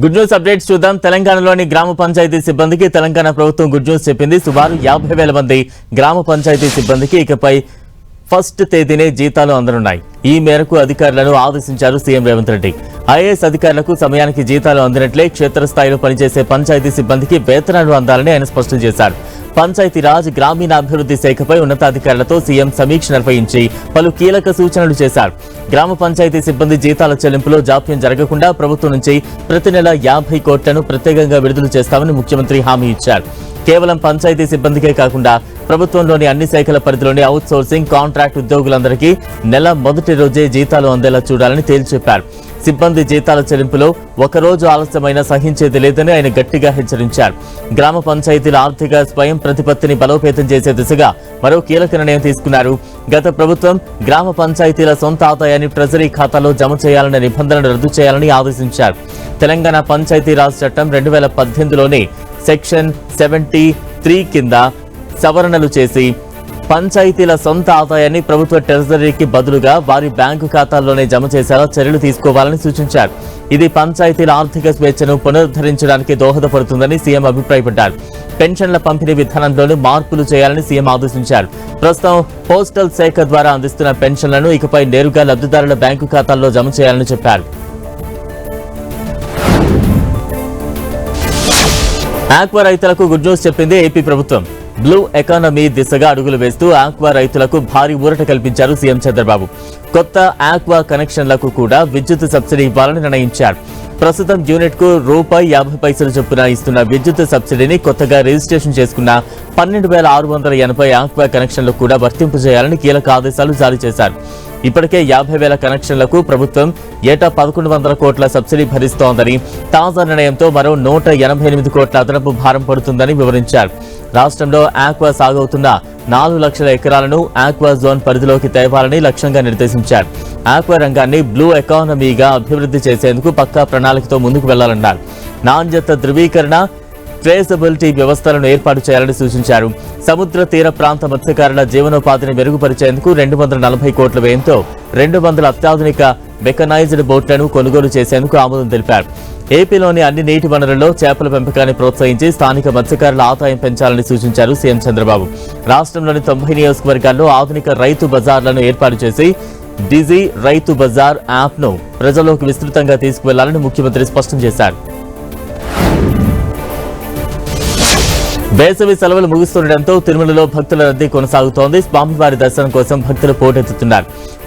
Good news updates చూద్దాం. తెలంగాణలోని గ్రామ పంచాయతీ సిబ్బందికి తెలంగాణ ప్రభుత్వం గుడ్ న్యూస్ చెప్పింది. సుమారు 50,000 మంది గ్రామ పంచాయతీ సిబ్బందికి ఇకపై ఫస్ట్ తేదీనే జీతాలు అందనున్నాయి. ఈ మేరకు అధికారులను ఆదేశించారు సీఎం రేవంత్ రెడ్డి. ఐఏఎస్ అధికారులకు సమయానికి జీతాలు అందినట్లే క్షేత్రస్థాయిలో పనిచేసే పంచాయతీ సిబ్బందికి వేతనాలు అందాలని ఆయన స్పష్టం చేశారు. పంచాయతీరాజ్ గ్రామీణాభివృద్ధి శాఖపై ఉన్నతాధికారులతో సీఎం సమీక్ష నిర్వహించి పలు కీలక సూచనలు చేశారు. గ్రామ పంచాయతీ సిబ్బంది జీతాల చెల్లింపులో జాప్యం జరగకుండా ప్రభుత్వం నుంచి ప్రతి నెల 50 కోట్లను ప్రత్యేకంగా విడుదల చేస్తామని ముఖ్యమంత్రి హామీ ఇచ్చారు. కేవలం పంచాయతీ సిబ్బందికే కాకుండా ప్రభుత్వంలోని అన్ని శాఖల పరిధిలోని అవుట్ సోర్సింగ్ కాంట్రాక్ట్ ఉద్యోగులందరికీ నెల మొదటి రోజే జీతాలు అందేలా చూడాలని తేల్చెప్పారు. సిబ్బంది జీతాల చెల్లింపులో ఒకరోజు ఆలస్యమైనా సహించేది లేదని ఆయన గట్టిగా హెచ్చరించారు. గ్రామ పంచాయతీల ఆర్థిక స్వయం ప్రతిపత్తిని బలోపేతం చేసే దిశగా మరో కీలక నిర్ణయం తీసుకున్నారు. గత ప్రభుత్వం గ్రామ పంచాయతీల సొంత ఆదాయాన్ని ట్రెజరీ ఖాతాలో జమ చేయాలనే నిబంధనలు రద్దు చేయాలని ఆదేశించారు. తెలంగాణ పంచాయతీరాజ్ చట్టం 2018లోని సెక్షన్ 73 కింద సవరణలు చేసి పంచాయతీల సొంత ఆదాయాన్ని ప్రభుత్వ ట్రెజరీకి బదులుగా వారి బ్యాంకు ఖాతాల్లోనే జమ చేసేలా చర్యలు తీసుకోవాలని సూచించారు. ఇది పంచాయతీల ఆర్థిక స్వేచ్ఛను పునరుద్ధరించడానికి దోహదపడుతుందని సీఎం అభిప్రాయపడ్డారు. పెన్షన్ల పంపిణీ విధానంలోనూ మార్పులు చేయాలని సీఎం ఆదేశించారు. ప్రస్తుతం పోస్టల్ శాఖ ద్వారా అందిస్తున్న పెన్షన్లను ఇకపై నేరుగా లబ్ధిదారుల బ్యాంకు ఖాతాల్లో జమ చేయాలని చెప్పారు. ఆక్వా రైతులకు గుడ్ న్యూస్ చెప్పింది ఏపీ ప్రభుత్వం. బ్లూ ఎకానమీ దిశగా అడుగులు వేస్తూ ఆక్వా రైతులకు భారీ ఊరట కల్పించారు సీఎం చంద్రబాబు. కొత్త ఆక్వా కనెక్షన్లకు కూడా విద్యుత్ సబ్సిడీ ఇవ్వాలని నిర్ణయించారు. ప్రస్తుతం యూనిట్ కు ₹50 చొప్పున ఇస్తున్న విద్యుత్ సబ్సిడీని కొత్తగా రిజిస్ట్రేషన్ చేసుకున్న 12,680 ఆక్వా కనెక్షన్లకు కూడా వర్తింపు చేయాలని కీలక ఆదేశాలు జారీ చేశారు. ఇప్పటికే 50,000 కనెక్షన్లకు ప్రభుత్వం ఏటా 1,100 కోట్ల సబ్సిడీ భరిస్తోందని, తాజా నిర్ణయంతో మరో 188 కోట్ల అదనపు భారం పడుతుందని వివరించారు. రాష్ట్రంలో ఆక్వా సాగవుతున్న 4 లక్షల ఎకరాలను ఆక్వా జోన్ పరిధిలోకి తేవాలని లక్ష్యంగా నిర్దేశించారు. ఆక్వా రంగాన్ని బ్లూ ఎకానమీగా అభివృద్ధి చేసేందుకు పక్కా ప్రణాళికతో ముందుకు వెళ్లాలన్నారు. నాణ్యత ధృవీకరణ, ట్రేసబిలిటీ వ్యవస్థలను ఏర్పాటు చేయాలని సూచించారు. సముద్ర తీర ప్రాంత మత్స్యకారుల జీవనోపాధిని మెరుగుపరిచేందుకు 240 కోట్ల వ్యయంతో 200 అత్యాధునిక మెకనైజ్డ్ బోట్లను కొనుగోలు చేసేందుకు ఆమోదం తెలిపారు. ఏపీలోని అన్ని నీటి వనరుల్లో చేపల పెంపకాన్ని ప్రోత్సహించి స్థానిక మత్స్యకారుల ఆదాయం పెంచాలని సూచించారు సీఎం చంద్రబాబు. రాష్ట్రంలోని 90 నియోజకవర్గాల్లో ఆధునిక రైతు బజార్లను ఏర్పాటు చేసి డిజీ రైతు బజార్ యాప్ను ప్రజల్లోకి విస్తృతంగా తీసుకువెళ్లాలని ముఖ్యమంత్రి స్పష్టం చేశారు. వేసవి సెలవులు ముగుస్తుండటంతో తిరుమలలో భక్తుల రద్దీ కొనసాగుతోంది. స్వామివారి దర్శనం కోసం భక్తులు పోటెత్తుతున్నారు.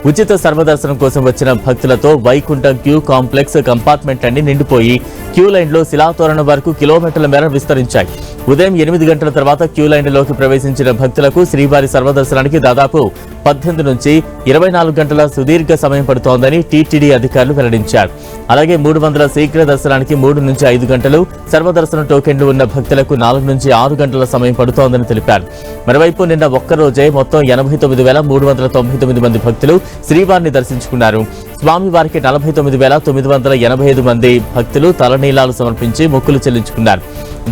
ఉచిత సర్వదర్శనం కోసం వచ్చిన భక్తులతో వైకుంఠం క్యూ కాంప్లెక్స్ కంపార్ట్మెంట్లన్నీ నిండిపోయి క్యూ లైన్లో శిలాతోరణం వరకు కిలోమీటర్ల మేర విస్తరించాయి. ఉదయం 8 గంటల తర్వాత క్యూ లైన్లోకి ప్రవేశించిన భక్తులకు శ్రీవారి సర్వదర్శనానికి దాదాపు 18 నుంచి 24 గంటల సుదీర్ఘ సమయం పడుతోందని టీటీడీ అధికారులు వెల్లడించారు. అలాగే 300 శీఘ్ర దర్శనానికి 3 నుంచి 5 గంటలు, సర్వదర్శనం టోకెన్లు ఉన్న భక్తులకు 4 నుంచి 6 గంటల సమయం పడుతోందని తెలిపారు. మరోవైపు నిన్న ఒక్కరోజే మొత్తం 89,399 మంది భక్తులు శ్రీవారిని దర్శించుకున్నారు. స్వామివారికి 49,985 మంది భక్తులు తలనీలాలు సమర్పించి మొక్కులు చెల్లించుకున్నారు.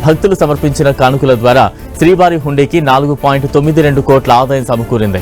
భక్తులు సమర్పించిన కానుకల ద్వారా శ్రీవారి హుండీకి 4.92 కోట్ల ఆదాయం సమకూరింది.